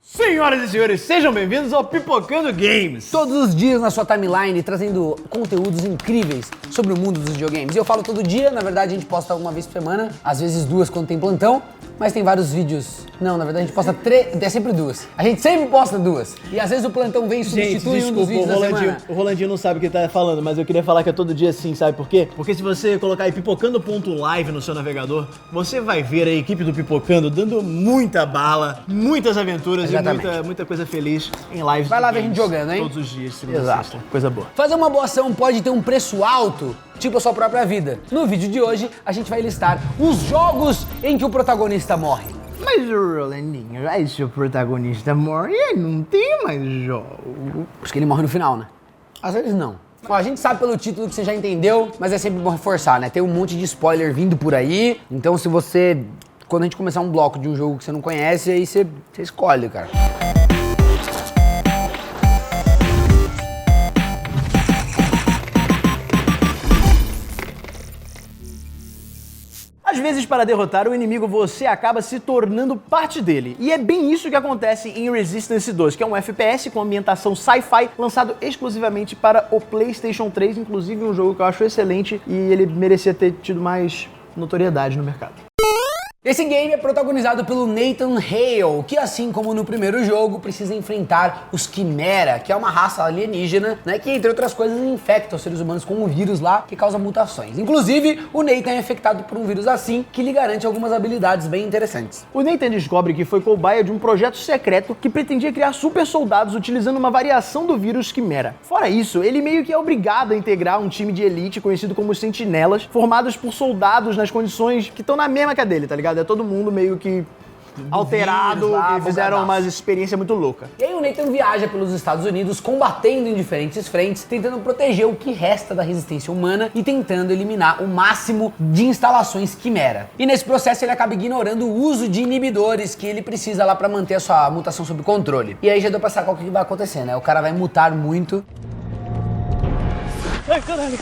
Senhoras e senhores, sejam bem-vindos ao Pipocando Games. Todos os dias na sua timeline, trazendo conteúdos incríveis sobre o mundo dos videogames. E eu falo todo dia, na verdade a gente posta uma vez por semana, às vezes duas quando tem plantão, mas tem vários vídeos. Não, na verdade a gente posta é sempre duas. A gente sempre posta duas. E às vezes o plantão vem e substitui um dos vídeos da semana. O Rolandinho não sabe o que ele tá falando, mas eu queria falar que é todo dia assim, sabe por quê? Porque se você colocar aí pipocando.live no seu navegador, você vai ver a equipe do Pipocando dando muita bala, muitas aventuras e muita coisa feliz em lives. Vai lá ver a gente jogando, hein? Todos os dias, segunda a sexta. Coisa boa. Fazer uma boa ação pode ter um preço alto, tipo a sua própria vida. No vídeo de hoje, a gente vai listar os jogos em que o protagonista morre. Mas o Rolandinho, aí se o protagonista morre, não tem mais jogo. Acho que ele morre no final, né? Às vezes não. Ó, a gente sabe pelo título que você já entendeu, mas é sempre bom reforçar, né? Tem um monte de spoiler vindo por aí, então se você... Quando a gente começar um bloco de um jogo que você não conhece, aí você escolhe, cara. Às vezes, para derrotar o inimigo, você acaba se tornando parte dele. E é bem isso que acontece em Resistance 2, que é um FPS com ambientação sci-fi, lançado exclusivamente para o PlayStation 3, inclusive um jogo que eu acho excelente e ele merecia ter tido mais notoriedade no mercado. Esse game é protagonizado pelo Nathan Hale, que assim como no primeiro jogo, precisa enfrentar os Quimera, que é uma raça alienígena, né, que entre outras coisas infecta os seres humanos com um vírus lá que causa mutações. Inclusive, o Nathan é infectado por um vírus assim, que lhe garante algumas habilidades bem interessantes. O Nathan descobre que foi cobaia de um projeto secreto que pretendia criar super soldados utilizando uma variação do vírus Quimera. Fora isso, ele meio que é obrigado a integrar um time de elite conhecido como Sentinelas, formados por soldados nas condições que estão na mesma que a dele, tá ligado? É todo mundo meio que alterado e fizeram uma experiência muito louca. E aí o Nathan viaja pelos Estados Unidos combatendo em diferentes frentes, tentando proteger o que resta da resistência humana e tentando eliminar o máximo de instalações Quimera. E nesse processo ele acaba ignorando o uso de inibidores que ele precisa lá pra manter a sua mutação sob controle. E aí já deu pra sacar o que vai acontecer, né? O cara vai mutar muito. Ai, caralho.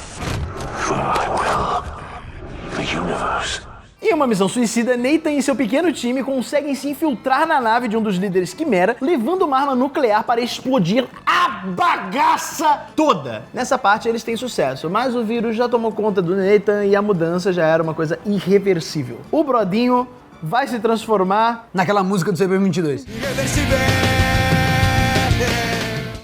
Em uma missão suicida, Nathan e seu pequeno time conseguem se infiltrar na nave de um dos líderes Quimera, levando uma arma nuclear para explodir a bagaça toda. Nessa parte eles têm sucesso, mas o vírus já tomou conta do Nathan e a mudança já era uma coisa irreversível. O brodinho vai se transformar naquela música do CP22.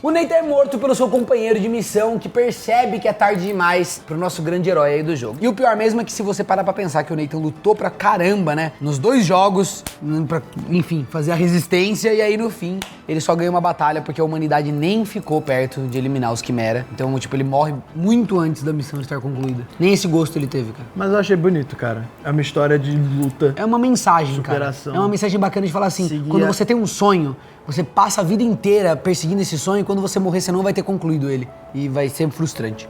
O Nathan é morto pelo seu companheiro de missão, que percebe que é tarde demais pro nosso grande herói aí do jogo. E o pior mesmo é que se você parar pra pensar que o Nathan lutou pra caramba, né, nos dois jogos, pra, enfim, fazer a resistência, e aí no fim ele só ganha uma batalha porque a humanidade nem ficou perto de eliminar os Quimera. Então, tipo, ele morre muito antes da missão estar concluída. Nem esse gosto ele teve, cara. Mas eu achei bonito, cara. É uma história de luta. É uma mensagem, superação. Cara. É uma mensagem bacana de falar assim, quando você tem um sonho, você passa a vida inteira perseguindo esse sonho e quando você morrer você não vai ter concluído ele. E vai ser frustrante.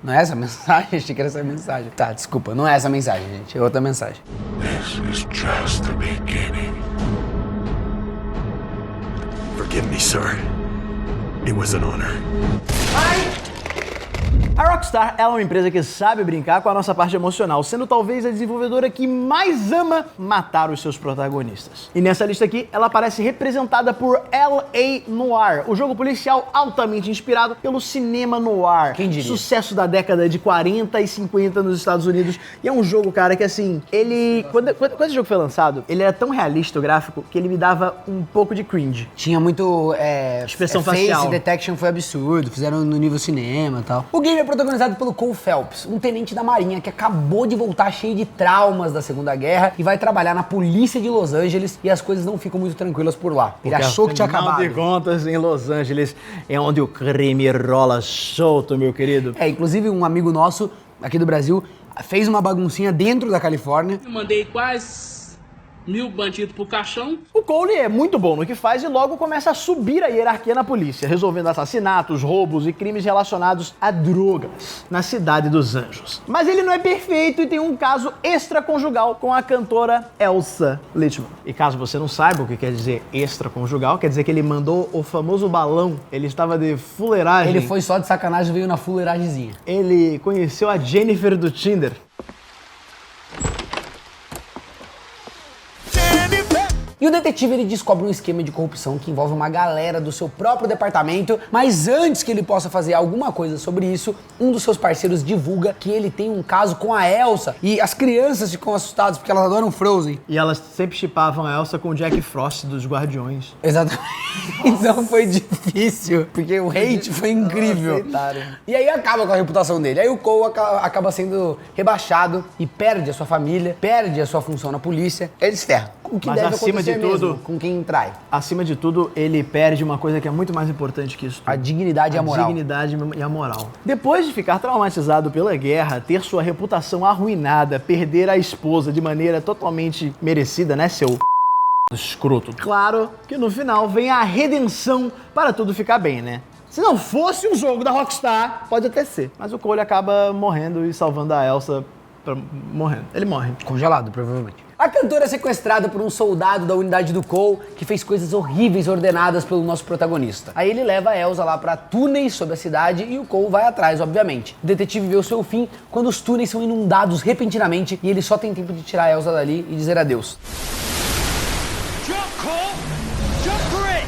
Não é essa a mensagem? Achei que era essa a mensagem. Tá, desculpa, não é essa a mensagem, gente. É outra mensagem. This is just the beginning. Forgive me, sir. It was an honor. A Rockstar é uma empresa que sabe brincar com a nossa parte emocional, sendo talvez a desenvolvedora que mais ama matar os seus protagonistas. E nessa lista aqui, ela aparece representada por L.A. Noire, o jogo policial altamente inspirado pelo cinema noir. Quem diria? Sucesso da década de 40 e 50 nos Estados Unidos. E é um jogo, cara, que assim, ele... Quando esse jogo foi lançado, ele era tão realista o gráfico que ele me dava um pouco de cringe. Tinha muito... expressão facial. Face detection foi absurdo, fizeram no nível cinema e tal. O game é protagonizado pelo Cole Phelps, um tenente da Marinha que acabou de voltar cheio de traumas da Segunda Guerra e vai trabalhar na polícia de Los Angeles e as coisas não ficam muito tranquilas por lá. Ele achou que tinha acabado. Afinal de contas, em Los Angeles é onde o crime rola solto, meu querido. Inclusive um amigo nosso aqui do Brasil fez uma baguncinha dentro da Califórnia. Eu mandei quase 1000 bandidos pro caixão. O Cole é muito bom no que faz e logo começa a subir a hierarquia na polícia, resolvendo assassinatos, roubos e crimes relacionados a drogas na Cidade dos Anjos. Mas ele não é perfeito e tem um caso extraconjugal com a cantora Elsa Lichtman. E caso você não saiba o que quer dizer extraconjugal, quer dizer que ele mandou o famoso balão, ele estava de fuleiragem. Ele foi só de sacanagem e veio na fuleiragemzinha. Ele conheceu a Jennifer do Tinder. E o detetive, ele descobre um esquema de corrupção que envolve uma galera do seu próprio departamento, mas antes que ele possa fazer alguma coisa sobre isso, um dos seus parceiros divulga que ele tem um caso com a Elsa, e as crianças ficam assustadas porque elas adoram Frozen. E elas sempre shippavam a Elsa com o Jack Frost dos Guardiões. Exatamente. Então foi difícil, porque o hate foi incrível. Aceitaram. E aí acaba com a reputação dele. Aí o Cole acaba sendo rebaixado e perde a sua família, perde a sua função na polícia. Ele se ferra. O que Mas deve acima de acontecer tudo- mesmo com quem trai. Acima de tudo, ele perde uma coisa que é muito mais importante que isso tudo. A dignidade e a moral. dignidade e a moral. Depois de ficar traumatizado pela guerra, ter sua reputação arruinada, perder a esposa de maneira totalmente merecida, né, seu escroto? Claro que no final vem a redenção para tudo ficar bem, né? Se não fosse um jogo da Rockstar, pode até ser. Mas o Cole acaba morrendo e salvando a Elsa morrendo. Ele morre. Congelado, provavelmente. A cantora é sequestrada por um soldado da unidade do Cole que fez coisas horríveis ordenadas pelo nosso protagonista. Aí ele leva a Elsa lá pra túneis sobre a cidade e o Cole vai atrás, obviamente. O detetive vê o seu fim quando os túneis são inundados repentinamente e ele só tem tempo de tirar a Elsa dali e dizer adeus. Jump, Cole! Jump for it!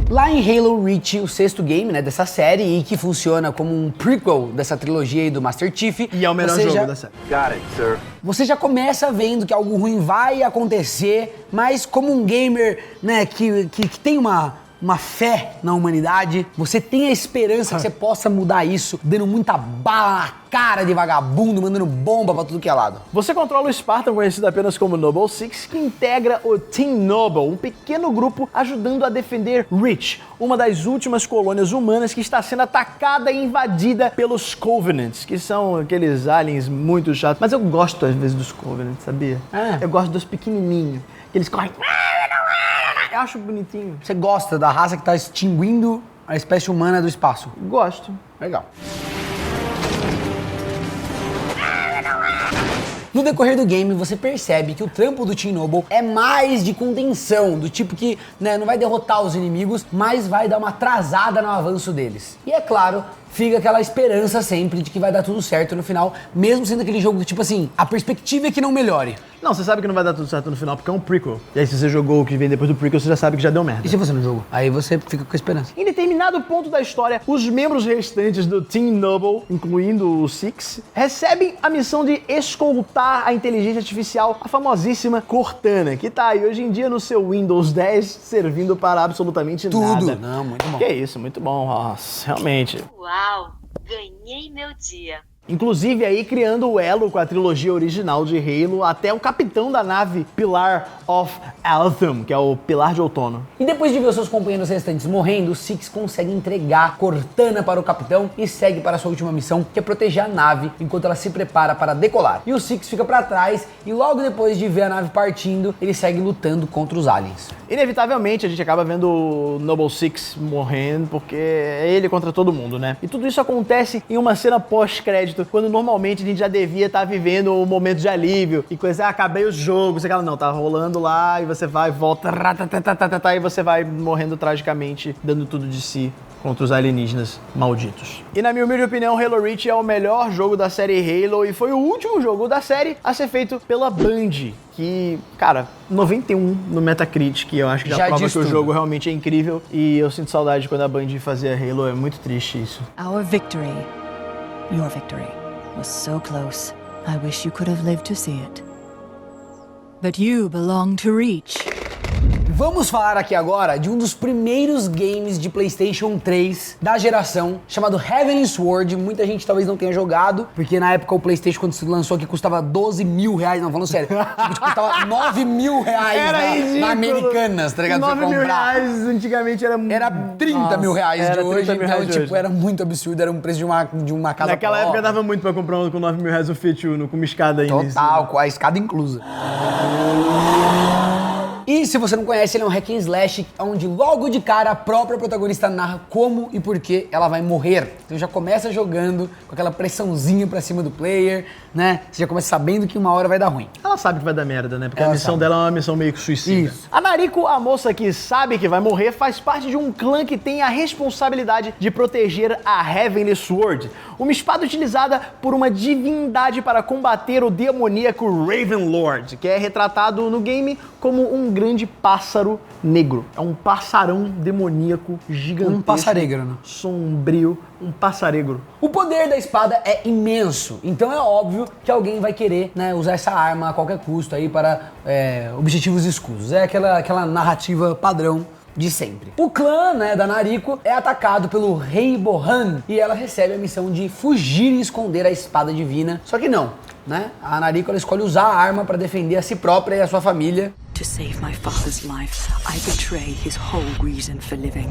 Lá em Halo Reach, o sexto game, né, dessa série, e que funciona como um prequel dessa trilogia aí do Master Chief. E é o melhor você jogo da série. Got it, sir. Você já começa vendo que algo ruim vai acontecer, mas como um gamer, né, que tem uma fé na humanidade, você tem a esperança que você possa mudar isso, dando muita bala na cara de vagabundo, mandando bomba pra tudo que é lado. Você controla o Spartan, conhecido apenas como Noble Six, que integra o Team Noble, um pequeno grupo ajudando a defender Reach, uma das últimas colônias humanas que está sendo atacada e invadida pelos Covenants, que são aqueles aliens muito chatos. Mas eu gosto, às vezes, dos Covenants, sabia? É. Eu gosto dos pequenininhos, que eles correm... Eu acho bonitinho. Você gosta da raça que tá extinguindo a espécie humana do espaço? Gosto. Legal. No decorrer do game, você percebe que o trampo do Team Noble é mais de contenção, do tipo que, né, não vai derrotar os inimigos, mas vai dar uma atrasada no avanço deles. E é claro, fica aquela esperança sempre de que vai dar tudo certo no final, mesmo sendo aquele jogo que, tipo assim, a perspectiva é que não melhore. Não, você sabe que não vai dar tudo certo no final, porque é um prequel. E aí, se você jogou o que vem depois do prequel, você já sabe que já deu merda. E se você não jogou? Aí você fica com a esperança. Em determinado ponto da história, os membros restantes do Team Noble, incluindo o Six, recebem a missão de escoltar a inteligência artificial, a famosíssima Cortana, que tá aí hoje em dia no seu Windows 10, servindo para absolutamente Tudo. nada. Não, muito bom. Que isso, muito bom. Nossa, realmente. Uau, ganhei meu dia. Inclusive aí criando o elo com a trilogia original de Halo até o capitão da nave Pillar of Autumn, que é o Pilar de Outono. E depois de ver os seus companheiros restantes morrendo, o Six consegue entregar Cortana para o capitão e segue para a sua última missão, que é proteger a nave enquanto ela se prepara para decolar. E o Six fica para trás e logo depois de ver a nave partindo, ele segue lutando contra os aliens. Inevitavelmente a gente acaba vendo o Noble Six morrendo, porque é ele contra todo mundo, né? E tudo isso acontece em uma cena pós-crédito, quando normalmente a gente já devia estar vivendo um momento de alívio e coisa, acabei o jogo, você fala, não, tá rolando lá, e você vai, volta, e você vai morrendo tragicamente, dando tudo de si contra os alienígenas malditos. E na minha humilde opinião, Halo Reach é o melhor jogo da série Halo e foi o último jogo da série a ser feito pela Band, que, cara, 91 no Metacritic, eu acho que já prova diz que o tudo. jogo realmente é incrível e eu sinto saudade quando a Band fazia Halo, é muito triste isso. Our victory, your victory, was so close. I wish you could have lived to see it. But you belong to Reach. Vamos falar aqui agora de um dos primeiros games de PlayStation 3 da geração, chamado Heavenly Sword. Muita gente talvez não tenha jogado, porque na época o PlayStation, quando se lançou aqui, custava 12 mil reais. Não, falando sério, tipo, custava 9 mil reais na Americanas, tá ligado? 9 Pra mil comprar. reais antigamente era... Era 30 mil reais era de hoje, 30 mil então, reais de tipo, hoje. era muito absurdo, era um preço de uma casa Naquela época própria. dava muito pra comprar um com 9 mil reais o Fiat Uno, com uma escada ainda em cima. Total, com a escada inclusa. E se você não conhece, ele é um hack and slash, onde logo de cara a própria protagonista narra como e por que ela vai morrer. Então já começa jogando com aquela pressãozinha pra cima do player, né? Você já começa sabendo que uma hora vai dar ruim. Ela sabe que vai dar merda, né? Porque Ela a missão sabe. dela é uma missão meio que suicida. Isso. A Nariko, a moça que sabe que vai morrer, faz parte de um clã que tem a responsabilidade de proteger a Heavenly Sword, uma espada utilizada por uma divindade para combater o demoníaco Ravenlord, que é retratado no game como um grande pássaro negro. É um passarão demoníaco gigantesco. Um passaregro, né? Sombrio, um passaregro. O poder da espada é imenso, então é óbvio que alguém vai querer, né, usar essa arma a qualquer custo aí para objetivos escusos. É aquela narrativa padrão de sempre. O clã, né, da Nariko é atacado pelo Rei Bohan e ela recebe a missão de fugir e esconder a espada divina. Só que não, né? A Nariko ela escolhe usar a arma para defender a si própria e a sua família. To save my father's life, I betray his whole reason for living.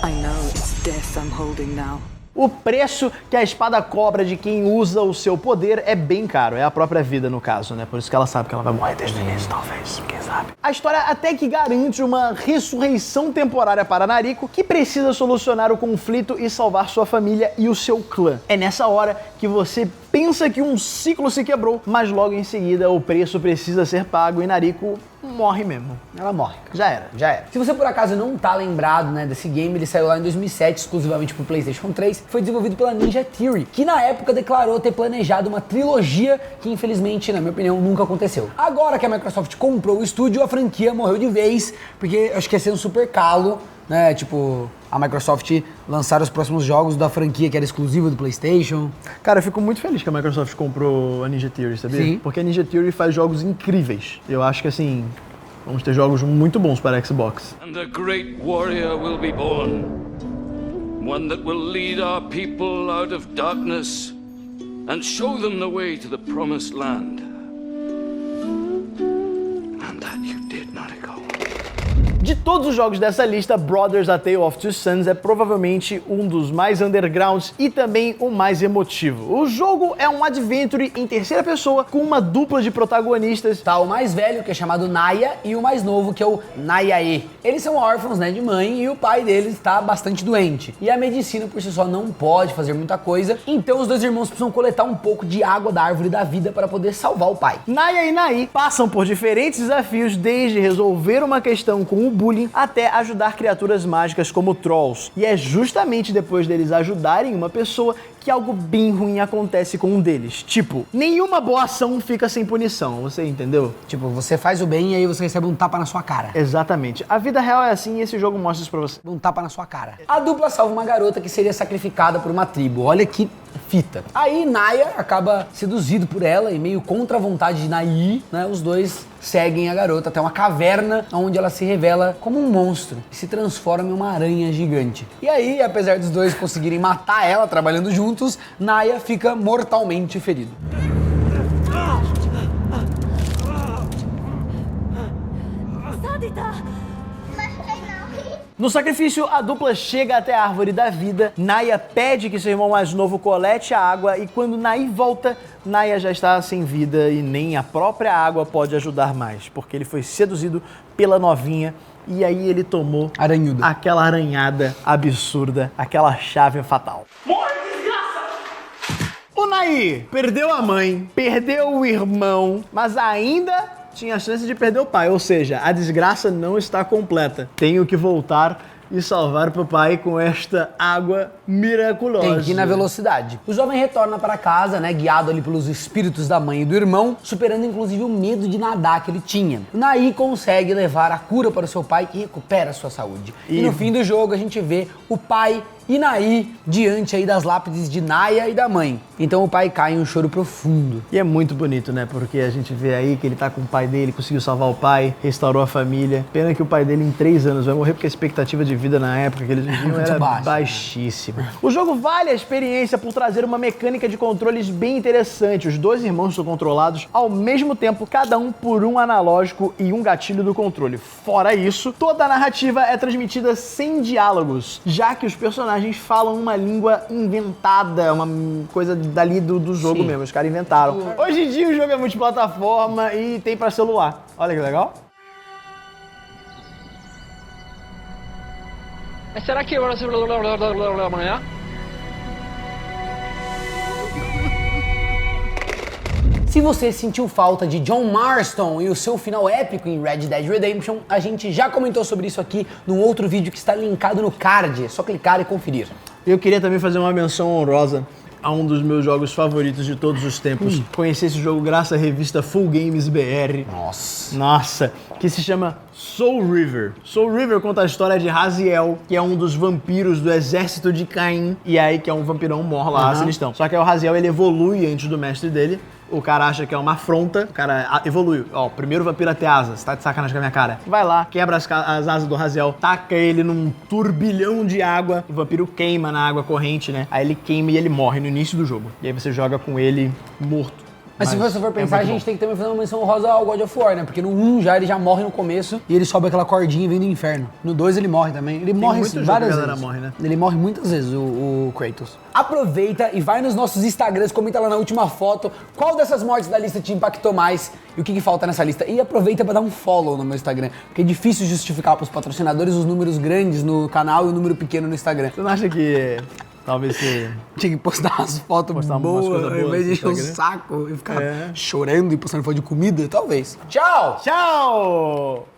I know it's death I'm holding now. O preço que a espada cobra de quem usa o seu poder é bem caro, é a própria vida no caso, né? Por isso que ela sabe que ela vai morrer desde o início, talvez, quem sabe. A história até que garante uma ressurreição temporária para Nariko, que precisa solucionar o conflito e salvar sua família e o seu clã. É nessa hora que você pensa que um ciclo se quebrou, mas logo em seguida o preço precisa ser pago e Nariko morre mesmo. Ela morre. Já era. Já era. Se você por acaso não tá lembrado, né, desse game, ele saiu lá em 2007, exclusivamente pro PlayStation 3, foi desenvolvido pela Ninja Theory, que na época declarou ter planejado uma trilogia que infelizmente, na minha opinião, nunca aconteceu. Agora que a Microsoft comprou o estúdio, a franquia morreu de vez, porque acho que ia ser um super calo, né, tipo, a Microsoft lançar os próximos jogos da franquia que era exclusiva do PlayStation. Cara, eu fico muito feliz que a Microsoft comprou a Ninja Theory, sabia? Sim. Porque a Ninja Theory faz jogos incríveis. Eu acho que, assim, vamos ter jogos muito bons para Xbox. And a great warrior will be born, one that will lead our people out of darkness and show them the way to the promised land. And that you did, Nariko. De todos os jogos dessa lista, Brothers: A Tale of Two Sons é provavelmente um dos mais undergrounds e também o mais emotivo. O jogo é um adventure em terceira pessoa com uma dupla de protagonistas. Tá o mais velho, que é chamado Naya, e o mais novo, que é o Nayae. Eles são órfãos, né, de mãe, e o pai deles está bastante doente. E a medicina por si só não pode fazer muita coisa, então os dois irmãos precisam coletar um pouco de água da árvore da vida para poder salvar o pai. Naya e Nai passam por diferentes desafios, desde resolver uma questão com o bullying até ajudar criaturas mágicas como trolls. E é justamente depois deles ajudarem uma pessoa que algo bem ruim acontece com um deles. Tipo, nenhuma boa ação fica sem punição, você entendeu? Tipo, você faz o bem e aí você recebe um tapa na sua cara. Exatamente. A vida real é assim e esse jogo mostra isso pra você. Um tapa na sua cara. A dupla salva uma garota que seria sacrificada por uma tribo. Olha que fita. Aí Naya acaba seduzido por ela e meio contra a vontade de Nai, né? Os dois seguem a garota até uma caverna onde ela se revela como um monstro e se transforma em uma aranha gigante. E aí, apesar dos dois conseguirem matar ela trabalhando juntos, Naya fica mortalmente ferido. No sacrifício, a dupla chega até a árvore da vida. Naya pede que seu irmão mais novo colete a água e quando Nai volta, Naya já está sem vida e nem a própria água pode ajudar mais, porque ele foi seduzido pela novinha e aí ele tomou Aranhuda. aquela aranhada absurda, aquela chave fatal. O Nai perdeu a mãe, perdeu o irmão, mas ainda tinha a chance de perder o pai, ou seja, a desgraça não está completa. Tenho que voltar e salvar o pai com esta água miraculosa. Tem que ir na velocidade. O jovem retorna para casa, né, guiado ali pelos espíritos da mãe e do irmão, superando inclusive o medo de nadar que ele tinha. Nai consegue levar a cura para o seu pai e recupera a sua saúde. E no fim do jogo a gente vê o pai e Nai diante aí das lápides de Naya e da mãe. Então o pai cai em um choro profundo. E é muito bonito, né? Porque a gente vê aí que ele tá com o pai dele, conseguiu salvar o pai, restaurou a família. Pena que o pai dele em 3 anos vai morrer porque a expectativa de vida na época que eles viviam era baixíssima. O jogo vale a experiência por trazer uma mecânica de controles bem interessante. Os dois irmãos são controlados ao mesmo tempo, cada um por um analógico e um gatilho do controle. Fora isso, toda a narrativa é transmitida sem diálogos, já que os personagens personagens falam uma língua inventada, uma coisa dali do jogo mesmo, os caras inventaram. Hoje em dia o jogo é multiplataforma e tem pra celular. Olha que legal. Será que amanhã? Se você sentiu falta de John Marston e o seu final épico em Red Dead Redemption, a gente já comentou sobre isso aqui num outro vídeo que está linkado no card. É só clicar e conferir. Eu queria também fazer uma menção honrosa a um dos meus jogos favoritos de todos os tempos. Conheci esse jogo graças à revista Full Games BR. Nossa, que se chama Soul River. Soul River conta a história de Raziel, que é um dos vampiros do exército de Caim, e aí que é um vampirão mor lá, sinistão. Só que aí o Raziel, ele evolui antes do mestre dele. O cara acha que é uma afronta, o cara evolui. Ó, o primeiro vampiro a ter asas, tá de sacanagem com a minha cara. Vai lá, quebra as asas do Raziel, taca ele num turbilhão de água, o vampiro queima na água corrente, né? Aí ele queima e ele morre no início do jogo. E aí você joga com ele morto. Mas se você for pensar, a gente tem que também fazer uma menção honrosa ao God of War, né? Porque no 1 ele já morre no começo e ele sobe aquela cordinha e vem do inferno. No 2 ele morre também. Ele morre muito jogo várias que a galera vezes. morre, né? Ele morre muitas vezes, o Kratos. Aproveita e vai nos nossos Instagrams, comenta lá na última foto qual dessas mortes da lista te impactou mais e o que falta nessa lista. E aproveita pra dar um follow no meu Instagram, porque é difícil justificar pros patrocinadores os números grandes no canal e o número pequeno no Instagram. Você não acha que talvez você Tinha que postar umas fotos umas boas, coisas ao boas invés de no encher o Instagram? saco e ficar chorando e postando foto de comida, talvez. Tchau! Tchau!